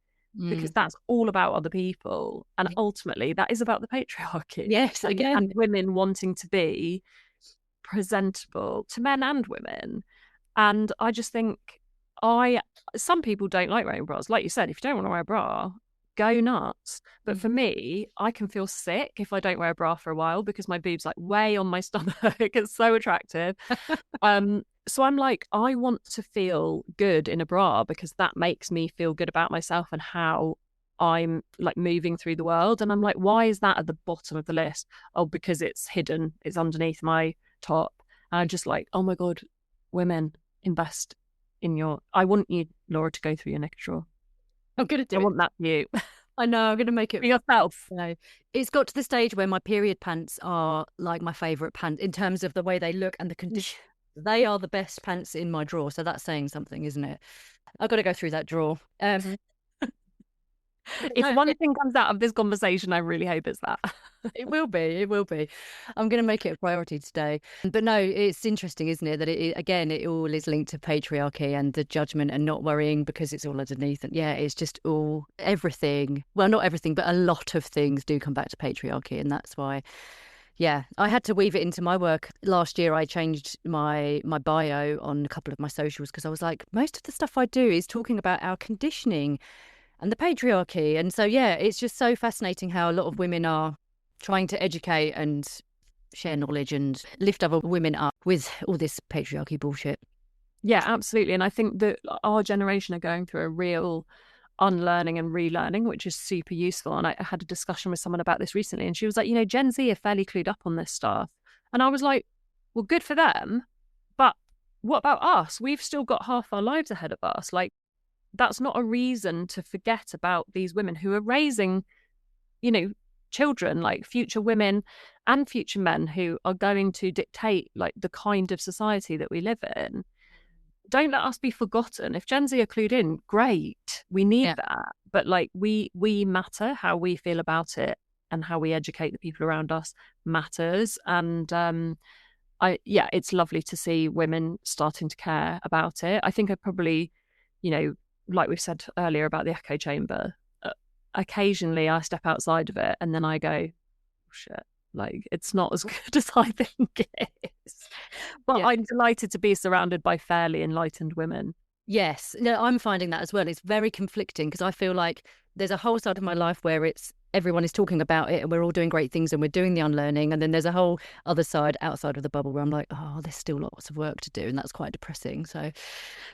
because that's all about other people. And ultimately that is about the patriarchy. Yes, again. And women wanting to be presentable to men and women. And I just think, some people don't like wearing bras. Like you said, if you don't want to wear a bra, go nuts. But for me, I can feel sick if I don't wear a bra for a while because my boobs like way on my stomach. It's so attractive. So I'm like, I want to feel good in a bra because that makes me feel good about myself and how I'm like moving through the world. And I'm like, why is that at the bottom of the list? Oh, because it's hidden. It's underneath my top. And I'm just like, oh my God, women, invest in your. I want you, Laura, to go through your knicker drawer. I'm gonna do I it. want that for you. I know, I'm gonna make it for yourself. No, it's got to the stage where my period pants are like my favorite pants in terms of the way they look and the condition. They are the best pants in my drawer, so that's saying something, isn't it? I've got to go through that drawer. If one thing comes out of this conversation, I really hope it's that. It will be. I'm going to make it a priority today. But no, it's interesting, isn't it? That it all is linked to patriarchy and the judgment and not worrying because it's all underneath. And yeah, it's just everything. Well, not everything, but a lot of things do come back to patriarchy. And that's why, Yeah, I had to weave it into my work. Last year, I changed my bio on a couple of my socials because I was like, most of the stuff I do is talking about our conditioning and the patriarchy. And so, yeah, it's just so fascinating how a lot of women are trying to educate and share knowledge and lift other women up with all this patriarchy bullshit. Yeah, absolutely. And I think that our generation are going through a real unlearning and relearning, which is super useful. And I had a discussion with someone about this recently, and she was like, Gen Z are fairly clued up on this stuff. And I was like, well, good for them. But what about us? We've still got half our lives ahead of us. Like, that's not a reason to forget about these women who are raising, children, like future women and future men who are going to dictate like the kind of society that we live in. Don't let us be forgotten. If Gen Z are clued in, great. We need that. But like we matter. How we feel about it and how we educate the people around us matters. And it's lovely to see women starting to care about it. I think I probably, like we've said earlier about the echo chamber, occasionally I step outside of it and then I go, oh, shit. Like, it's not as good as I think it is. But I'm delighted to be surrounded by fairly enlightened women. Yes. No, I'm finding that as well. It's very conflicting because I feel like there's a whole side of my life where it's everyone is talking about it and we're all doing great things and we're doing the unlearning. And then there's a whole other side outside of the bubble where I'm like, oh, there's still lots of work to do. And that's quite depressing. So,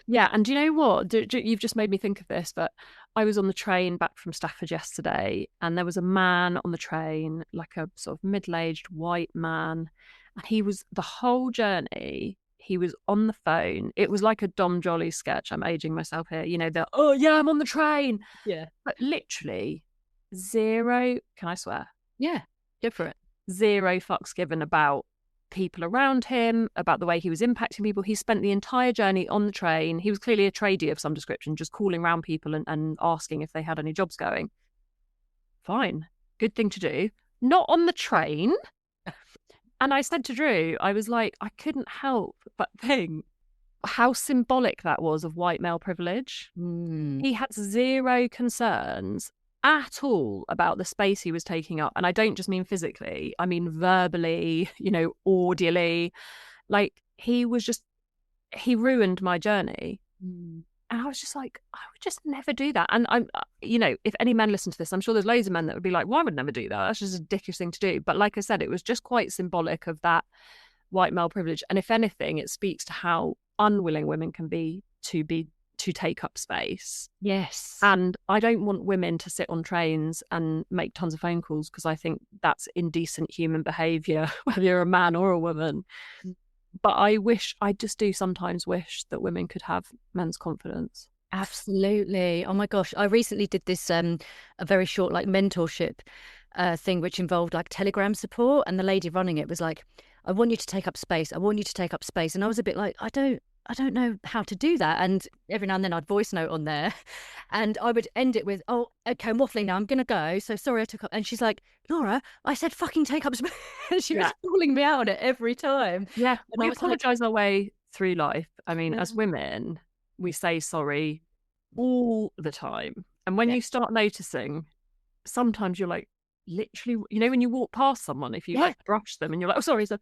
yeah. And do you know what? You've just made me think of this, but I was on the train back from Stafford yesterday and there was a man on the train, like a sort of middle-aged white man. And he was the whole journey, he was on the phone. It was like a Dom Jolly sketch. I'm aging myself here. Oh, yeah, I'm on the train. Yeah. But literally zero, can I swear? Yeah, go for it. Zero fucks given about people around him, about the way he was impacting people. He spent the entire journey on the train. He was clearly a tradie of some description, just calling around people and asking if they had any jobs going. Fine. Good thing to do. Not on the train. And I said to Drew, I was like, I couldn't help but think how symbolic that was of white male privilege. He had zero concerns at all about the space he was taking up. And I don't just mean physically, I mean verbally, audially. Like, he ruined my journey. And I was just like, I would just never do that. And I'm, if any men listen to this, I'm sure there's loads of men that would be like, well, I would never do that. That's just a ridiculous thing to do. But like I said, it was just quite symbolic of that white male privilege. And if anything, it speaks to how unwilling women can be to take up space. Yes. And I don't want women to sit on trains and make tons of phone calls because I think that's indecent human behaviour, whether you're a man or a woman. But I just do sometimes wish that women could have men's confidence. Absolutely. Oh my gosh. I recently did this a very short like mentorship thing which involved like Telegram support, and the lady running it was like, I want you to take up space. I want you to take up space. And I was a bit like, I don't know how to do that. And every now and then I'd voice note on there and I would end it with, oh, okay, I'm waffling now. I'm going to go. So sorry I took up. And she's like, Laura, I said fucking take up space. She was calling me out on it every time. Yeah. And we apologise our way through life. I mean, as women, we say sorry all the time. And when you start noticing, sometimes you're like, literally, when you walk past someone, if you like brush them and you're like, oh, sorry. So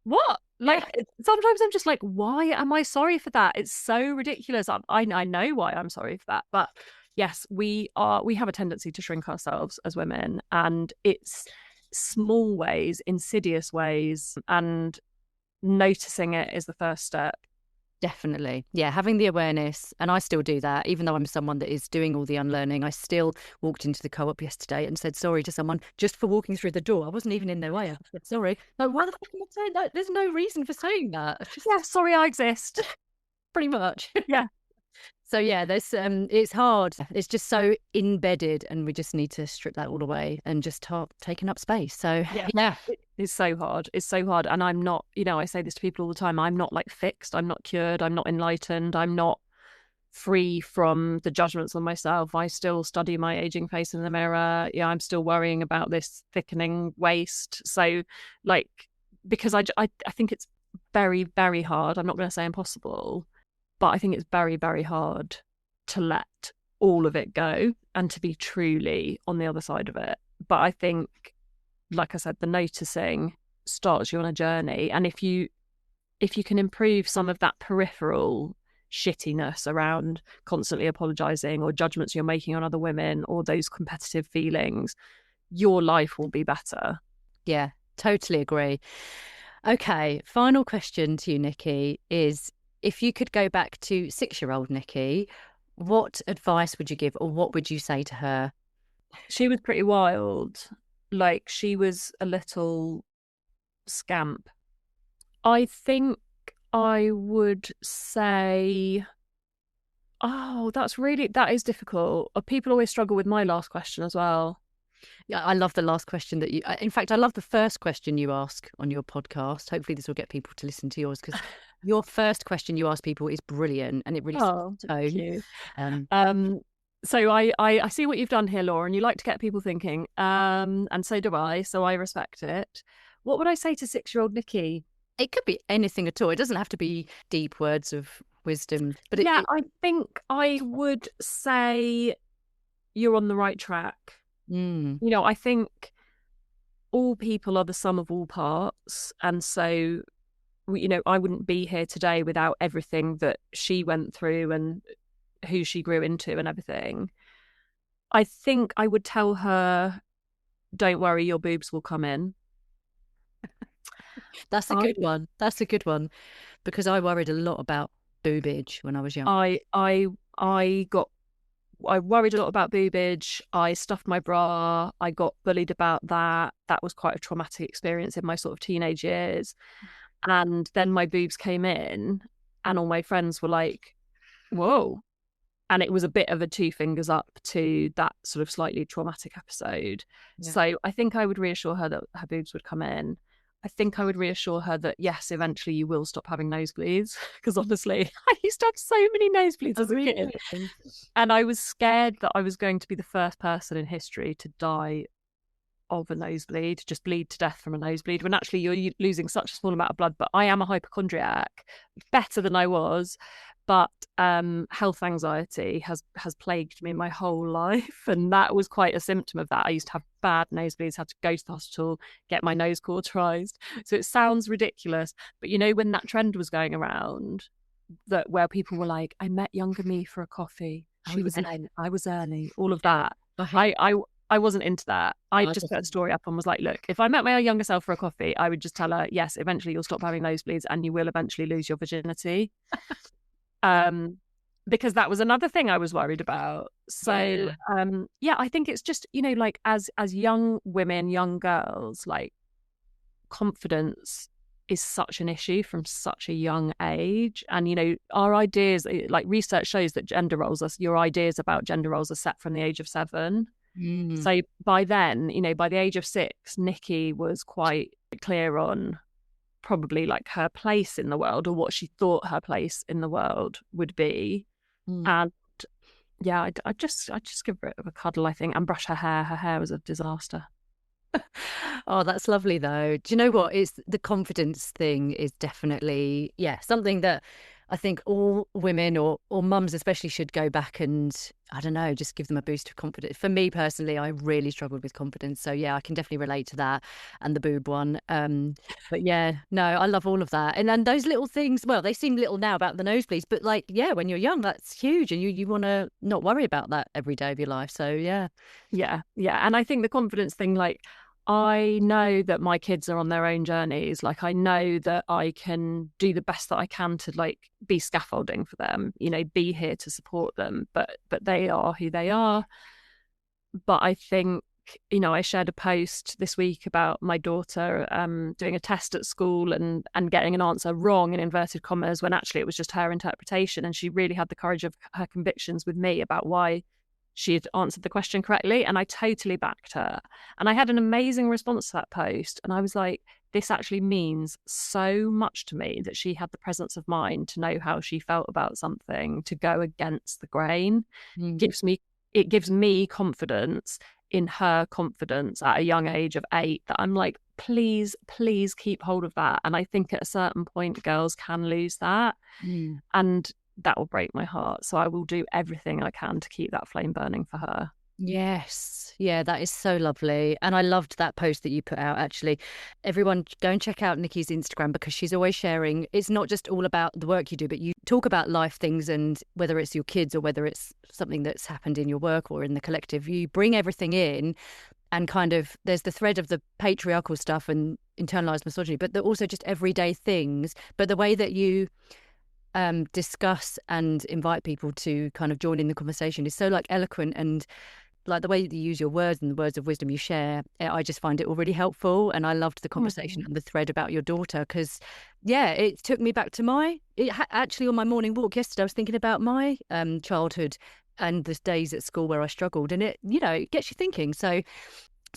what? Like, sometimes I'm just like, why am I sorry for that? It's so ridiculous. I know why I'm sorry for that. But yes, we have a tendency to shrink ourselves as women, and it's small ways, insidious ways, and noticing it is the first step. Definitely. Yeah, having the awareness. And I still do that, even though I'm someone that is doing all the unlearning. I still walked into the co-op yesterday and said sorry to someone just for walking through the door. I wasn't even in their way. I said sorry. Like, why the fuck am I saying that? There's no reason for saying that. Yeah, sorry I exist. Pretty much. Yeah. So yeah, there's it's hard. It's just so embedded, and we just need to strip that all away and just start taking up space. So yeah. It's so hard. It's so hard. And I'm not, I say this to people all the time, I'm not like fixed. I'm not cured. I'm not enlightened. I'm not free from the judgments on myself. I still study my aging face in the mirror. Yeah, I'm still worrying about this thickening waist. So like, because I think it's very, very hard. I'm not going to say impossible, but I think it's very, very hard to let all of it go and to be truly on the other side of it. But I think like I said, the noticing starts you on a journey. And if you can improve some of that peripheral shittiness around constantly apologizing or judgments you're making on other women or those competitive feelings, your life will be better. Yeah, totally agree. Okay, final question to you, Nicky, is if you could go back to 6-year-old Nicky, what advice would you give or what would you say to her? She was pretty wild. Like, she was a little scamp. I think I would say, oh, that is difficult. People always struggle with my last question as well. Yeah, I love the last question that you, in fact, I love the first question you ask on your podcast. Hopefully this will get people to listen to yours because your first question you ask people is brilliant and it really sets Oh, the thank tone. you. Um, So I see what you've done here, Laura, and you like to get people thinking. And so do I. So I respect it. What would I say to 6-year-old Nicky? it could be anything at all. It doesn't have to be deep words of wisdom, but Yeah, I think I would say you're on the right track. Mm. You know, I think all people are the sum of all parts. And so, you know, I wouldn't be here today without everything that she went through and who she grew into and everything. I think I would tell her, don't worry, your boobs will come in. That's a good one. That's a good one because I worried a lot about boobage when I was young. I worried a lot about boobage. I stuffed my bra. I got bullied about that. That was quite a traumatic experience in my sort of teenage years. And then my boobs came in, and all my friends were like, whoa. And it was a bit of a two fingers up to that sort of slightly traumatic episode. Yeah. So I think I would reassure her that her boobs would come in. I think I would reassure her that, yes, eventually you will stop having nosebleeds. Because honestly, I used to have so many nosebleeds as a kid. And I was scared that I was going to be the first person in history to die of a nosebleed, just bleed to death from a nosebleed, when actually you're losing such a small amount of blood. But I am a hypochondriac, better than I was. But health anxiety has plagued me my whole life, and that was quite a symptom of that. I used to have bad nosebleeds, had to go to the hospital, get my nose cauterized. So it sounds ridiculous, but you know, when that trend was going around, that where people were like, I met younger me for a coffee, I was early, all of that. I wasn't into that. I just put a story up and was like, look, if I met my younger self for a coffee, I would just tell her, yes, eventually you'll stop having nosebleeds and you will eventually lose your virginity. Because that was another thing I was worried about. So yeah, I think it's just, you know, like as young women, young girls, like confidence is such an issue from such a young age. And, you know, our ideas, like research shows that your ideas about gender roles are set from the age of 7. So by then, you know, by the age of 6, Nicky was quite clear on probably like her place in the world, or what she thought her place in the world would be. And yeah, I just give her a cuddle, I think, and brush her hair. Her hair was a disaster. Oh, that's lovely though. Do you know what? It's the confidence thing is definitely, something that I think all women or mums especially should go back and, I don't know, just give them a boost of confidence. For me personally, I really struggled with confidence. So yeah, I can definitely relate to that and the boob one. But yeah, no, I love all of that. And then those little things, well, they seem little now about the nosebleeds, but like, yeah, when you're young, that's huge. And you want to not worry about that every day of your life. So yeah. Yeah. And I think the confidence thing, like, I know that my kids are on their own journeys. Like, I know that I can do the best that I can to like be scaffolding for them, you know, be here to support them, but they are who they are. But I think, you know, I shared a post this week about my daughter doing a test at school and getting an answer wrong in inverted commas, when actually it was just her interpretation. And she really had the courage of her convictions with me about why she had answered the question correctly, and I totally backed her. And I had an amazing response to that post, and I was like, this actually means so much to me that she had the presence of mind to know how she felt about something, to go against the grain. It gives me confidence in her confidence at a young age of 8, that I'm like, please keep hold of that. And I think at a certain point girls can lose that. And that will break my heart. So I will do everything I can to keep that flame burning for her. Yes. Yeah, that is so lovely. And I loved that post that you put out, actually. Everyone go and check out Nicky's Instagram, because she's always sharing. It's not just all about the work you do, but you talk about life things, and whether it's your kids or whether it's something that's happened in your work or in the collective, you bring everything in, and kind of there's the thread of the patriarchal stuff and internalized misogyny, but also just everyday things. But the way that you discuss and invite people to kind of join in the conversation is so like eloquent, and like the way that you use your words and the words of wisdom you share, I just find it all really helpful. And I loved the conversation and the thread about your daughter, because, yeah, it took me back to actually on my morning walk yesterday, I was thinking about my childhood and the days at school where I struggled, and it gets you thinking. So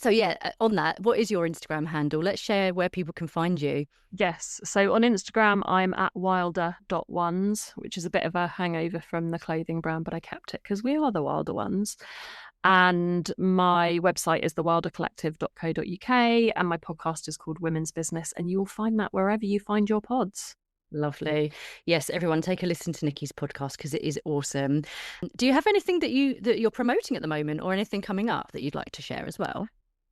yeah, on that, what is your Instagram handle? Let's share where people can find you. Yes. So on Instagram, I'm at wilder.ones, which is a bit of a hangover from the clothing brand, but I kept it because we are the Wilder Ones. And my website is thewildercollective.co.uk, and my podcast is called Women's Business, and you'll find that wherever you find your pods. Lovely. Yes, everyone take a listen to Nicky's podcast, because it is awesome. Do you have anything that you're promoting at the moment, or anything coming up that you'd like to share as well?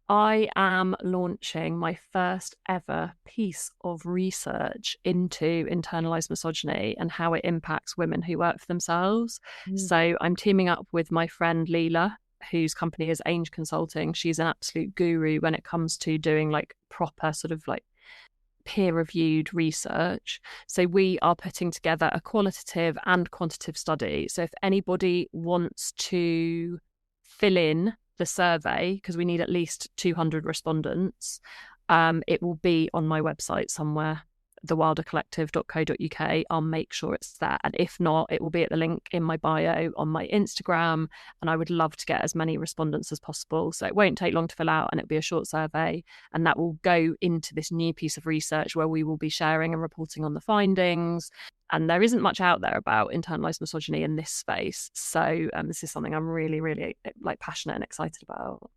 I am launching my first ever piece of research into internalized misogyny and how it impacts women who work for themselves. So I'm teaming up with my friend Leela, whose company is Ainge Consulting. She's an absolute guru when it comes to doing like proper sort of like peer-reviewed research. So we are putting together a qualitative and quantitative study. So if anybody wants to fill in the survey, because we need at least 200 respondents, it will be on my website somewhere, thewildercollective.co.uk. I'll make sure it's there. And if not, it will be at the link in my bio on my Instagram. And I would love to get as many respondents as possible. So it won't take long to fill out, and it'll be a short survey. And that will go into this new piece of research where we will be sharing and reporting on the findings. And there isn't much out there about internalized misogyny in this space. So this is something I'm really, really like passionate and excited about.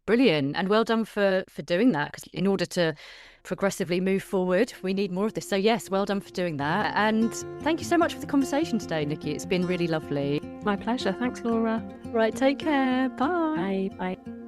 Brilliant. And well done for doing that, because in order to progressively move forward, we need more of this. So yes, well done for doing that. And thank you so much for the conversation today, Nicky. It's been really lovely. My pleasure. Thanks, Laura. Right, take care. Bye. Bye. Bye.